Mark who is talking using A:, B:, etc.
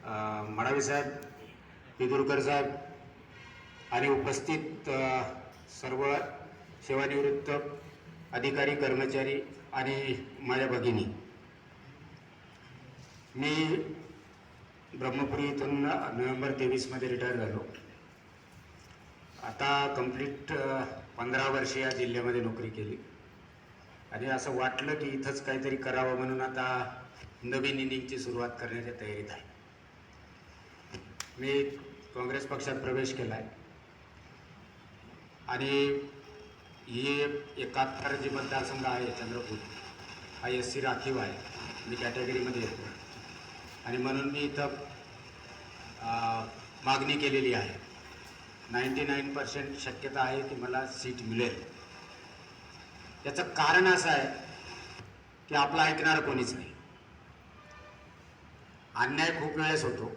A: मडावी साहेब, पिदुरकर साहेब आणि उपस्थित सर्व सेवानिवृत्त अधिकारी, कर्मचारी आणि माझ्या भगिनी, मी ब्रह्मपुरी इथून नोव्हेंबर 23मध्ये रिटायर झालो. आता कंप्लीट 15 वर्ष या जिल्ह्यामध्ये नोकरी केली आणि असं वाटलं की इथंच काहीतरी करावं म्हणून आता नवीन इनिंगची सुरुवात करण्याच्या तयारीत आहे. मी काँग्रेस पक्षात प्रवेश केला आहे आणि ही 71 जे मतदारसंघ आहे चंद्रपूर हा SC राखीव आहे. मी कॅटेगरीमध्ये येतो आणि म्हणून मी इथं मागणी केलेली आहे. 99% शक्यता आहे की मला सीट मिळेल. याचं कारण असं आहे की आपलं ऐकणारं कोणीच नाही. अन्याय खूप वेळेस होतो.